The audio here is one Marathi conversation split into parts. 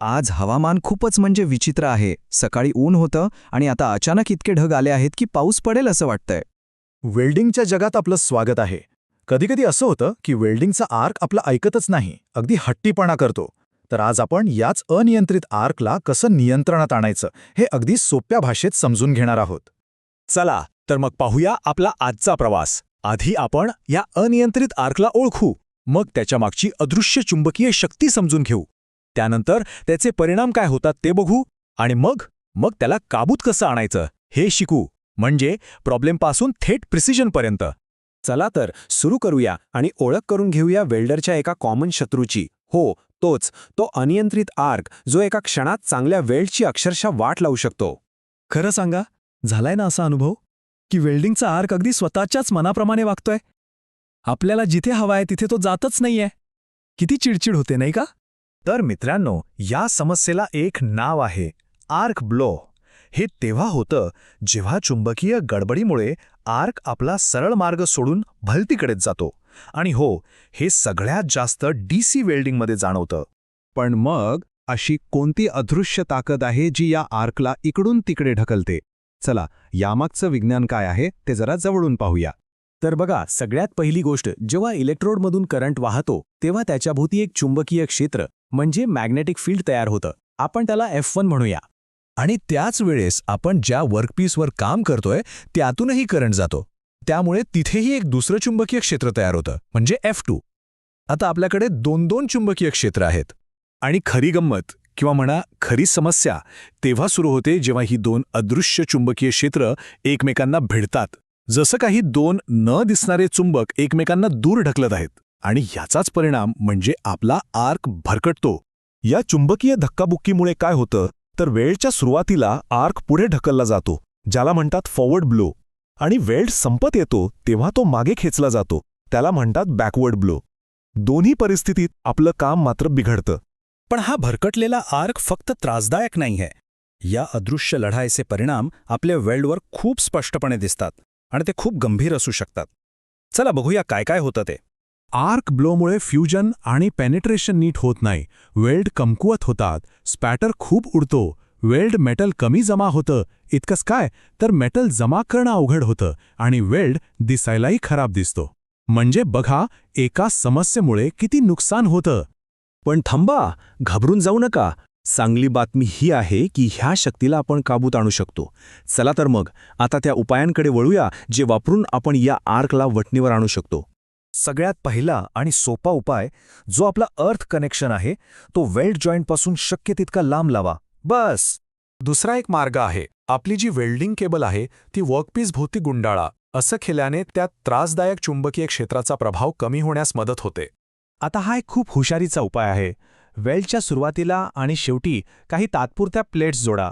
आज हवामान खूपच म्हणजे विचित्र आहे. सकाळी ऊन होतं आणि आता अचानक इतके ढग आले आहेत की पाऊस पडेल असं वाटतंय. वेल्डिंगच्या जगात आपलं स्वागत आहे. कधीकधी असं होतं की वेल्डिंगचा आर्क आपलं ऐकतच नाही, अगदी हट्टीपणा करतो. तर आज आपण याच अनियंत्रित आर्कला कसं नियंत्रणात आणायचं हे अगदी सोप्या भाषेत समजून घेणार आहोत. चला तर मग पाहूया आपला आजचा प्रवास. आधी आपण या अनियंत्रित आर्कला ओळखू, मग त्याच्या मागची अदृश्य चुंबकीय शक्ती समजून घेऊ. त्यानंतर त्याचे परिणाम काय होतात ते बघू आणि मग त्याला काबूत कसं आणायचं हे शिकू. म्हणजे प्रॉब्लेमपासून थेट प्रिसिजनपर्यंत. चला तर सुरू करूया आणि ओळख करून घेऊया वेल्डरच्या एका कॉमन शत्रूची. तो अनियंत्रित आर्क, जो एका क्षणात चांगल्या वेल्डची अक्षरशः वाट लावू शकतो. खरं सांगा, झालाय ना असा अनुभव की वेल्डिंगचा आर्क अगदी स्वतःच्याच मनाप्रमाणे वागतोय? आपल्याला जिथे हवाय तिथे तो जातच नाहीये. किती चिडचिड होते नाही का? तर मित्रांनो, या समस्येला एक नाव आहे, आर्क ब्लो. हे तेव्हा होतं जेव्हा चुंबकीय गडबडीमुळे आर्क आपला सरळ मार्ग सोडून भलतीकडेच जातो. आणि हे सगळ्यात जास्त डीसी वेल्डिंगमध्ये जाणवतं. पण मग अशी कोणती अदृश्य ताकद आहे जी या आर्कला इकडून तिकडे ढकलते? चला, यामागचं विज्ञान काय आहे ते जरा जवळून पाहूया. तर बघा, सगळ्यात पहिली गोष्ट, जेव्हा इलेक्ट्रोडमधून करंट वाहतो तेव्हा त्याच्याभोवती एक चुंबकीय क्षेत्र म्हणजे मॅग्नेटिक फील्ड तयार होतं. आपण त्याला F1 म्हणूया. आणि त्याच वेळेस आपण ज्या वर्कपीसवर काम करतोय त्यातूनही करंट जातो. त्यामुळे तिथेही एक दुसरं चुंबकीय क्षेत्र तयार होतं, म्हणजे F2. आता आपल्याकडे दोन चुंबकीय क्षेत्र आहेत. आणि खरी गंमत किंवा म्हणा खरी समस्या तेव्हा सुरू होते जेव्हा ही दोन अदृश्य चुंबकीय क्षेत्र एकमेकांना भिडतात. जसं काही दोन न दिसणारे चुंबक एकमेकांना दूर ढकलत आहेत. आणि याचाच परिणाम म्हणजे आपला आर्क भरकटतो. या चुंबकीय धक्काबुक्कीमुळे काय होतं तर वेल्डच्या सुरुवातीला आर्क पुढे ढकलला जातो, ज्याला म्हणतात फॉरवर्ड ब्लो. आणि वेल्ड संपत येतो तेव्हा तो मागे खेचला जातो, त्याला म्हणतात बॅकवर्ड ब्लो. दोन्ही परिस्थितीत आपलं काम मात्र बिघडतं. पण हा भरकटलेला आर्क फक्त त्रासदायक नाहीये. या अदृश्य लढाईचे परिणाम आपल्या वेल्डवर खूप स्पष्टपणे दिसतात आणि ते खूप गंभीर असू शकतात. चला बघूया काय काय होतं ते. आर्क ब्लोमुळे फ्युजन आणि पेनिट्रेशन नीट होत नाही. वेल्ड कमकुवत होतात, स्पॅटर खूप उडतो, वेल्ड मेटल कमी जमा होतं. इतकंच काय तर मेटल जमा करणं अवघड होतं आणि वेल्ड दिसायलाही खराब दिसतो. म्हणजे बघा, एका समस्येमुळे किती नुकसान होतं. पण थांबा, घाबरून जाऊ नका. चांगली बातमी ही आहे की ह्या शक्तीला आपण काबूत आणू शकतो. चला तर मग आता त्या उपायांकडे वळूया जे वापरून आपण या आर्कला वटणीवर आणू शकतो. सगळ्यात पहिला आणि सोपा उपाय, जो आपला अर्थ कनेक्शन आहे, तो वेल्ड जॉईंटपासून शक्य तितका लांब लावा. बस. दुसरा एक मार्ग आहे, आपली जी वेल्डिंग केबल आहे ती वर्कपीस भोवती गुंडाळा. असं केल्याने त्यात त्रासदायक चुंबकीय क्षेत्राचा प्रभाव कमी होण्यास मदत होते. आता हा एक खूप हुशारीचा उपाय आहे. वेल्डच्या सुरुवातीला आणि शेवटी काही तात्पुरत्या प्लेट्स जोडा.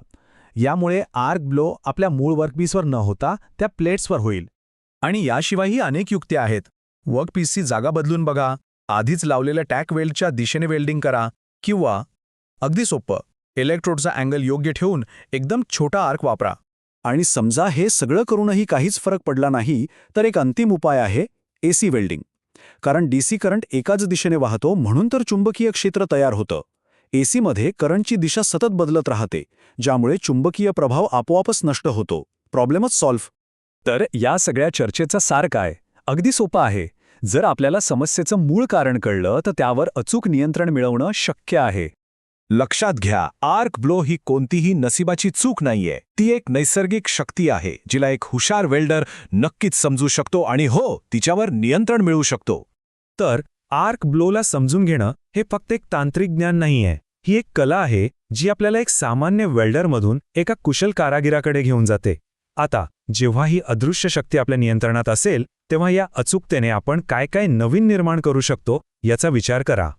यामुळे आर्क ब्लो आपल्या मूळ वर्कपीसवर न होता त्या प्लेट्सवर होईल. आणि याशिवायही अनेक युक्त्या आहेत. वर्कपीसची जागा बदलून बघा, आधीच लावलेल्या टॅक वेल्डच्या दिशेने वेल्डिंग करा, किंवा अगदी सोपं, इलेक्ट्रोडचा अँगल योग्य ठेवून एकदम छोटा आर्क वापरा. आणि समजा हे सगळं करूनही काहीच फरक पडला नाही तर एक अंतिम उपाय आहे AC वेल्डिंग. कारण DC करंट एकाच दिशेने वाहतो म्हणून तर चुंबकीय क्षेत्र तयार होतं. AC मध्ये करंटची दिशा सतत बदलत राहते, ज्यामुळे चुंबकीय प्रभाव आपोआपच नष्ट होतो. प्रॉब्लेमच सॉल्व्ह. तर या सगळ्या चर्चेचा सार काय? अगदी सोपं आहे. जर आपल्याला समस्येचं मूळ कारण कळलं तर त्यावर अचूक नियंत्रण मिळवणं शक्य आहे. लक्षात घ्या, आर्क ब्लो ही कोणतीही नशिबाची चूक नाहीये. ती एक नैसर्गिक शक्ती आहे जिला एक हुशार वेल्डर नक्कीच समजू शकतो आणि तिच्यावर नियंत्रण मिळवू शकतो. तर आर्क ब्लोला समजून घेणं हे फक्त एक तांत्रिक ज्ञान नाहीये. ही एक कला आहे जी आपल्याला एक सामान्य वेल्डरमधून एका कुशल कारागिराकडे घेऊन जाते. आता जेव्हा ही अदृश्य शक्ती आपल्या नियंत्रणात असेल तेव्हा या अचूकतेने आपण काय काय नवीन निर्माण करू शकतो याचा विचार करा.